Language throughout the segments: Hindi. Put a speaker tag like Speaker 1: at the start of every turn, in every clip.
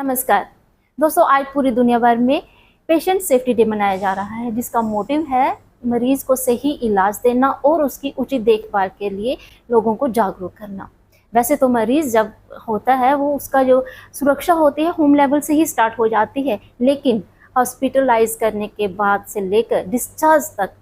Speaker 1: नमस्कार दोस्तों, आज पूरी दुनिया भर में पेशेंट सेफ्टी डे मनाया जा रहा है, जिसका मोटिव है मरीज को सही इलाज देना और उसकी उचित देखभाल के लिए लोगों को जागरूक करना। वैसे तो मरीज जब होता है वो उसका जो सुरक्षा होती है होम लेवल से ही स्टार्ट हो जाती है, लेकिन हॉस्पिटलाइज करने के बाद से लेकर डिस्चार्ज तक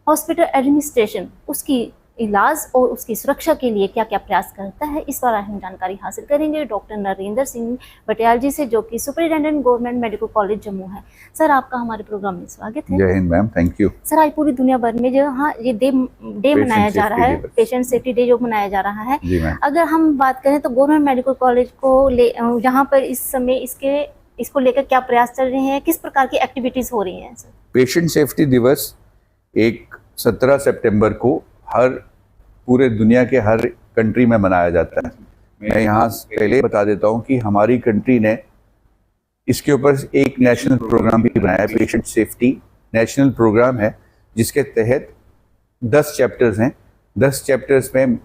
Speaker 1: हॉस्पिटल एडमिनिस्ट्रेशन उसकी इलाज और उसकी सुरक्षा के लिए क्या क्या प्रयास करता है, इस बारे हम जानकारी हासिल करेंगे डॉक्टर नरेंद्र सिंह बटियाल जी से, जो कि superintendent government medical college Jammu है। सर, आपका हमारे प्रोग्राम में स्वागत है।
Speaker 2: जय Hind ma'am, thank you.
Speaker 1: Sir, आज पूरी दुनिया भर में जो ये डे मनाया जा रहा है, पेशेंट सेफ्टी डे जो मनाया जा रहा है, अगर हम बात करें तो गवर्नमेंट मेडिकल कॉलेज को यहाँ पर इस समय इसको लेकर क्या प्रयास चल रहे हैं, किस प्रकार की एक्टिविटीज हो रही हैं? सर,
Speaker 2: पेशेंट सेफ्टी दिवस 17 सितंबर को हर पूरे दुनिया के हर कंट्री में मनाया जाता है। मैं यहाँ पहले बता देता हूँ कि हमारी कंट्री ने इसके ऊपर एक नेशनल प्रोग्राम भी बनाया है। पेशेंट सेफ्टी नेशनल प्रोग्राम है, जिसके तहत 10 चैप्टर्स हैं। 10 चैप्टर्स में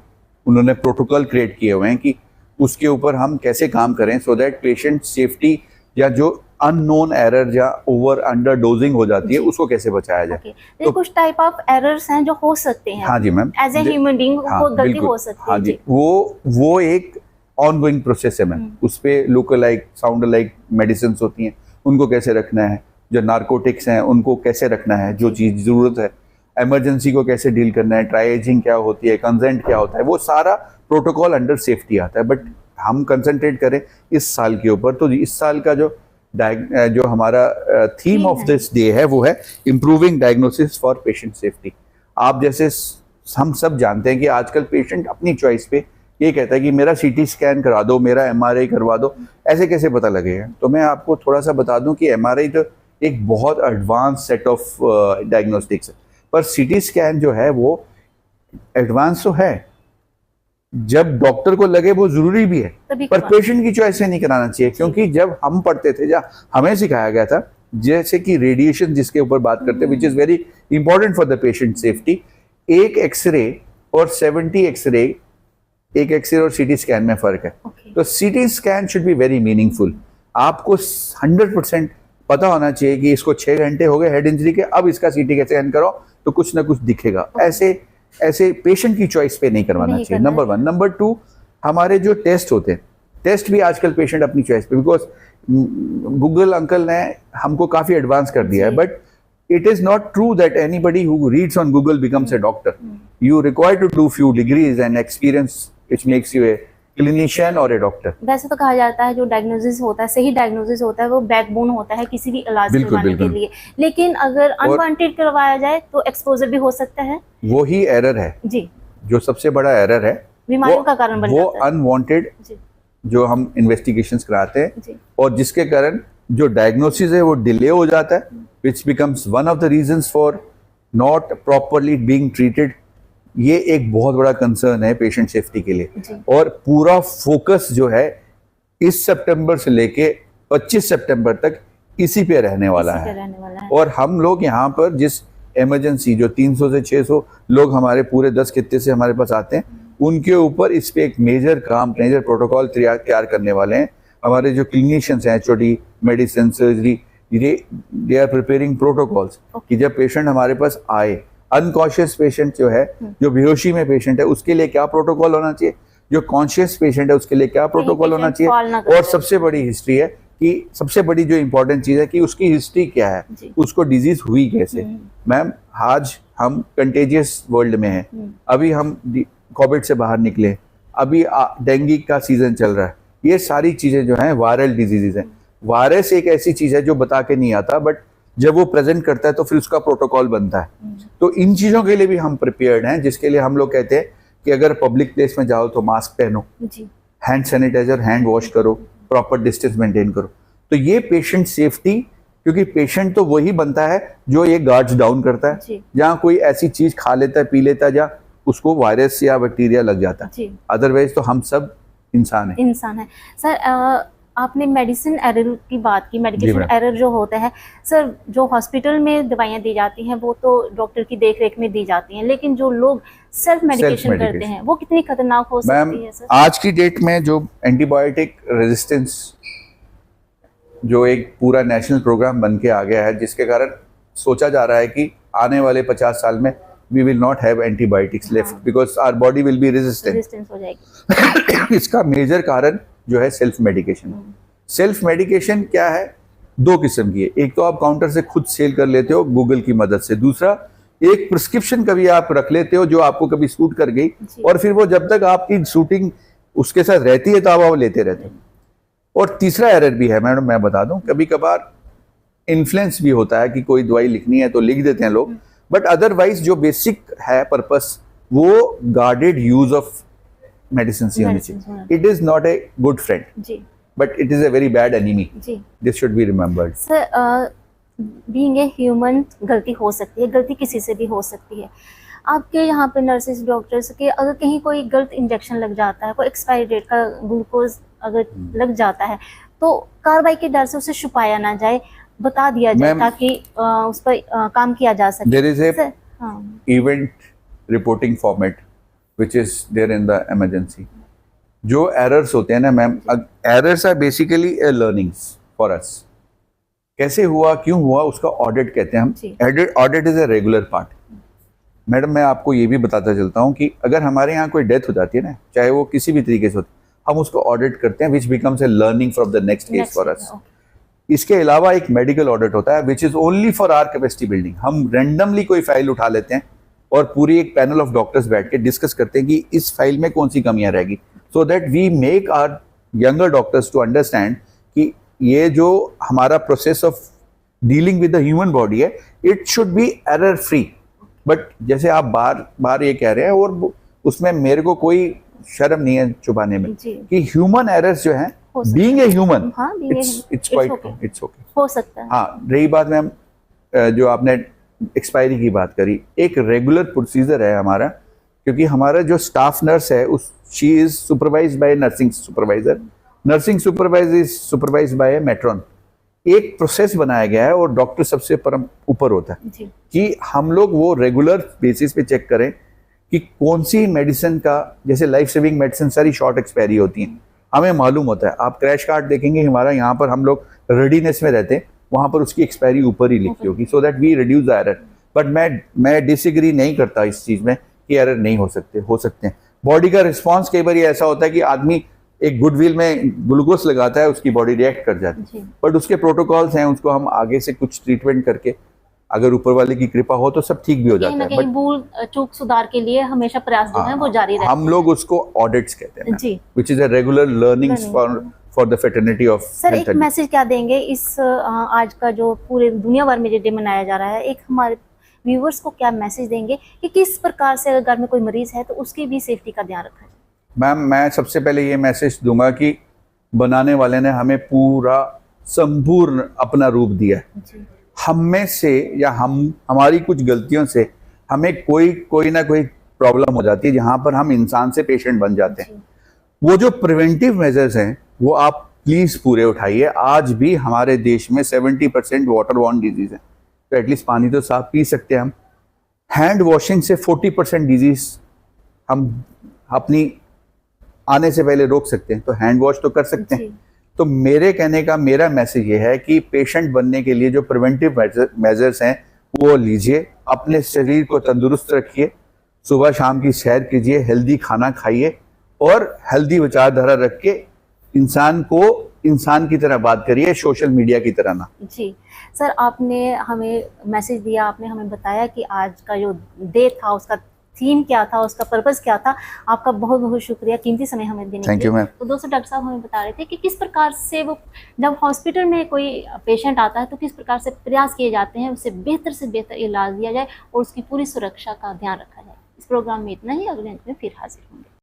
Speaker 2: उन्होंने प्रोटोकॉल क्रिएट किए हुए हैं कि उसके ऊपर हम कैसे काम करें सो दैट पेशेंट सेफ्टी या जो अननोन एरर या ओवर अंडर डोजिंग हो जाती है उसको कैसे बचाया जाए।
Speaker 1: तो कुछ टाइप ऑफ एरर्स हैं जो हो सकते हैं।
Speaker 2: हाँ जी ma'am,
Speaker 1: as a human being को गलती हो सकती है।
Speaker 2: हाँ जी, वो एक ऑनगोइंग प्रोसेस है मैम। उस पे look like sound like medicine होती हैं, उनको कैसे रखना है, जो नार्कोटिक्स हैं उनको कैसे रखना है, जो चीज जरूरत है, इमरजेंसी को कैसे डील करना है, ट्राइएजिंग क्या होती है, कंसेंट क्या होता है, वो सारा प्रोटोकॉल अंडर सेफ्टी आता है। बट हम कंसंट्रेट करें इस साल के ऊपर, तो इस साल का जो हमारा थीम ऑफ दिस डे है वो है improving diagnosis for patient safety. आप जैसे हम सब जानते हैं कि आजकल पेशेंट अपनी चॉइस पे ये कहता है कि मेरा सीटी स्कैन करा दो, मेरा एमआरआई करवा दो, ऐसे कैसे पता लगेगा? तो मैं आपको थोड़ा सा बता दूं कि एमआरआई तो एक बहुत एडवांस सेट ऑफ डायग्नोस्टिक्स है, पर सीटी स्कैन जो है वो एडवांस तो है, जब डॉक्टर को लगे वो जरूरी भी है, पर पेशेंट की चॉइस से नहीं कराना चाहिए। क्योंकि जब हम पढ़ते थे, जब हमें सिखाया गया था, जैसे कि रेडिएशन जिसके ऊपर बात करते हैं, which is very important for the patient safety, एक एक्सरे और 70 एक्सरे, एक एक्सरे और सीटी स्कैन में फर्क है। तो CT scan should be very meaningful. आपको 100% पता होना चाहिए कि इसको 6 घंटे हो गए हेड इंजरी के, अब इसका सीटी स्कैन करो तो कुछ ना कुछ दिखेगा। ऐसे पेशेंट की चॉइस पे नहीं करवाना चाहिए, नंबर 1। नंबर 2, हमारे जो टेस्ट होते हैं, टेस्ट भी आजकल पेशेंट अपनी चॉइस पे, बिकॉज गूगल अंकल ने हमको काफी एडवांस कर दिया है, but it is not true that anybody who reads on Google becomes a doctor. You require to do few degrees and experience which makes you a clinician or a doctor.
Speaker 1: वैसे तो कहा जाता है जो डायग्नोसिस होता है, सही डायग्नोसिस होता है, वो बैकबोन होता है किसी भी इलाज करवाने के लिए, लेकिन अगर अनवांटेड करवाया जाए तो एक्सपोजर भी हो सकता है।
Speaker 2: वो ही एरर है जी, जो सबसे बड़ा एरर है,
Speaker 1: बीमारियों का कारण बन जाता है।
Speaker 2: वो अनवांटेड जो हम इन्वेस्टिगेशंस कराते हैं और जिसके कारण जो डायग्नोसिस है वो डिले हो जाता है, which becomes one of the reasons for not properly being treated। ये एक बहुत बड़ा कंसर्न है पेशेंट सेफ्टी के लिए, और पूरा फोकस जो है इस सितंबर से लेके 25 सितंबर तक इसी पे रहने वाला है। और हम लोग यहाँ पर जिस इमरजेंसी जो 300 से 600 लोग हमारे पूरे 10 खित्ते से हमारे पास आते हैं, उनके ऊपर इस पे एक मेजर प्रोटोकॉल तैयार करने वाले हैं। हमारे जो क्लिनिशियंस हैं, HOD, medicine, surgery, they are preparing protocols कि जब पेशेंट हमारे पास आए, अनकॉन्शियस पेशेंट जो है, जो बेहोशी में पेशेंट है, उसके लिए क्या प्रोटोकॉल होना चाहिए, जो कॉन्शियस पेशेंट है उसके लिए क्या प्रोटोकॉल होना चाहिए, और सबसे बड़ी हिस्ट्री है कि सबसे बड़ी जो इंपॉर्टेंट चीज है कि उसकी हिस्ट्री क्या है, उसको डिजीज हुई कैसे। मैम, आज हम कंटेजियस वर्ल्ड में हैं, अभी हम कोविड से बाहर निकले, अभी डेंगू का सीजन चल रहा है, ये सारी चीजें जो हैं वायरल डिजीजेज हैं। वायरस एक ऐसी चीज है जो बता के नहीं आता, बट जब वो प्रेजेंट करता है तो फिर उसका प्रोटोकॉल बनता है। तो इन चीजों के लिए भी हम प्रिपेयर्ड हैं, जिसके लिए हम लोग कहते हैं कि अगर पब्लिक प्लेस में जाओ तो मास्क पहनो, हैंड सैनिटाइजर, हैंड वॉश करो, प्रॉपर डिस्टेंस मेंटेन करो। तो ये पेशेंट सेफ्टी, क्योंकि पेशेंट तो वही बनता है जो ये गार्ड्स डाउन करता है, जहाँ कोई ऐसी चीज खा लेता है, पी लेता है, जहाँ उसको वायरस या बैक्टीरिया लग जाता है। अदरवाइज तो हम सब इंसान है।
Speaker 1: सर, आपने मेडिसिन एरर की बात की, मेडिकेशन एरर जो होता है सर, जो हॉस्पिटल में दवाइयाँ दी जाती हैं वो तो डॉक्टर की देखरेख में दी जाती हैं, लेकिन जो लोग सेल्फ मेडिकेशन करते हैं वो कितनी खतरनाक हो सकती है? सर,
Speaker 2: आज की डेट में जो एंटीबायोटिक रेजिस्टेंस जो एक पूरा नेशनल प्रोग्राम बन के आ गया है, जिसके कारण सोचा जा रहा है कि आने वाले 50 साल में we will not have antibiotics left because our body will be resistant.
Speaker 1: Resistance हो जाएगी।
Speaker 2: इसका मेजर कारण जो है सेल्फ मेडिकेशन। सेल्फ मेडिकेशन क्या है, दो किस्म की है। एक तो आप काउंटर से खुद सेल कर लेते हो गूगल की मदद से, दूसरा एक प्रिस्क्रिप्शन कभी आप रख लेते हो जो आपको कभी सूट कर गई और फिर वो जब तक आपकी शूटिंग उसके साथ रहती है तो आप वो लेते रहते हैं। और तीसरा एरर भी है मैडम, मैं बता दूं, कभी कभार इन्फ्लुएंस भी होता है कि कोई दवाई लिखनी है तो लिख देते हैं लोग, बट अदरवाइज जो बेसिक है पर्पस वो गार्डेड यूज ऑफ मेडिसिन ही होनी चाहिए। It is not a good friend but it is a very bad enemy. This should be remembered.
Speaker 1: Sir, being a human गलती हो सकती है, गलती किसी से भी हो सकती है। आपके यहाँ पे नर्सेस डॉक्टर्स के अगर कहीं कोई गलत इंजेक्शन लग जाता है, कोई एक्सपायरी डेट का ग्लूकोज अगर लग जाता है तो कार्रवाई के डर से उसे छुपाया ना जाए, बता दिया जाए ताकि उस पर काम किया जा सके।
Speaker 2: There is a event reporting format which is there in the emergency. जो एरर्स होते हैं ना ma'am, errors are basically a learnings for us. कैसे हुआ, क्यों हुआ, उसका ऑडिट कहते हैं हम। Audit is a regular part. Madam मैं आपको ये भी बताता चलता हूँ कि अगर हमारे यहाँ कोई डेथ हो जाती है ना, चाहे वो किसी भी तरीके से होती है, हम उसको ऑडिट करते हैं which becomes a learning from the next case for us. इसके अलावा एक मेडिकल ऑडिट होता है which is only for our capacity building. हम रैंडमली कोई फाइल उठा लेते हैं और पूरी एक पैनल ऑफ डॉक्टर्स बैठ के डिस्कस करते हैं कि इस फाइल में कौन सी कमियां रहेगी, so that we make our younger doctors to understand कि ये जो हमारा process of dealing with the human body है it should be error free. But जैसे आप बार बार ये कह रहे हैं और उसमें मेरे को कोई शर्म नहीं है छुपाने में कि ह्यूमन एरर्स जो है, being a human, it's quite it's okay,
Speaker 1: हो सकता है।
Speaker 2: हाँ, रही बात मैम जो आपने एक्सपायरी की बात करी, एक रेगुलर प्रोसीजर है हमारा, क्योंकि हमारा जो स्टाफ नर्स है उस she is supervised by nursing supervisor. Nursing supervisor is supervised by matron. एक प्रोसेस बनाया गया है और डॉक्टर सबसे परम ऊपर होता है कि हम लोग वो रेगुलर बेसिस पे चेक करें कि कौन सी मेडिसिन का, जैसे लाइफ सेविंग मेडिसिन सारी शॉर्ट एक्सपायरी होती हैं, हमें मालूम होता है। आप क्रैश कार्ड देखेंगे हमारा यहाँ पर, हम लोग रेडीनेस में रहते हैं, वहाँ पर उसकी एक्सपायरी ऊपर ही लिखी होगी, so that we reduce the error. But मैं डिसएग्री नहीं करता इस चीज़ में कि एरर नहीं हो सकते हैं। बॉडी का रिस्पॉन्स कई बार ऐसा होता है कि आदमी एक गुडविल में ग्लूकोज लगाता है, उसकी बॉडी रिएक्ट कर जाती है, बट उसके प्रोटोकॉल्स हैं, उसको हम आगे से कुछ ट्रीटमेंट करके अगर ऊपर वाले की कृपा हो तो सब ठीक भी हो जाता है। बट
Speaker 1: भूल चूक सुधार के लिए हमेशा प्रयास जो है वो जारी रहते हैं।
Speaker 2: हम लोग उसको ऑडिट्स कहते हैं, which is a regular learnings for the fraternity of.
Speaker 1: Sir, एक मैसेज क्या देंगे इस आज का जो पूरे दुनिया भर में जो डे मनाया जा रहा है, एक हमारे व्यूअर्स को क्या मैसेज देंगे कि किस प्रकार से अगर घर में कोई मरीज है तो उसकी भी सेफ्टी का ध्यान रखा जाए?
Speaker 2: मैम मैं सबसे पहले ये मैसेज दूंगा कि बनाने वाले ने हमें पूरा संपूर्ण अपना रूप दिया है। हम में से या हमारी कुछ गलतियों से हमें कोई ना कोई प्रॉब्लम हो जाती है जहां पर हम इंसान से पेशेंट बन जाते हैं। वो जो प्रिवेंटिव मेजर्स हैं वो आप प्लीज पूरे उठाइए। आज भी हमारे देश में 70% वाटर बॉर्न डिजीज है, तो एटलीस्ट पानी तो साफ पी सकते हैं हम। हैंड वॉशिंग से 40% डिजीज हम अपनी आने से पहले रोक सकते हैं, तो हैंड वॉश तो कर सकते हैं। तो मेरे कहने का मेरा मैसेज ये है कि पेशेंट बनने के लिए जो प्रिवेंटिव मेजर्स हैं वो लीजिए, अपने शरीर को तंदुरुस्त रखिए, सुबह शाम की सैर कीजिए, हेल्दी खाना खाइए और हेल्दी विचारधारा रख के इंसान को इंसान की तरह बात करिए, सोशल मीडिया की तरह ना।
Speaker 1: जी सर, आपने हमें मैसेज दिया, आपने हमें बताया कि आज का जो डे था उसका थीम क्या था, उसका पर्पस क्या था। आपका बहुत बहुत शुक्रिया कीमती समय हमें देने के लिए। तो दोस्तों, डॉक्टर साहब हमें बता रहे थे कि किस प्रकार से वो जब हॉस्पिटल में कोई पेशेंट आता है तो किस प्रकार से प्रयास किए जाते हैं उसे बेहतर से बेहतर इलाज दिया जाए और उसकी पूरी सुरक्षा का ध्यान रखा जाए। इस प्रोग्राम में इतना ही, अगले अंक में फिर हाजिर होंगे।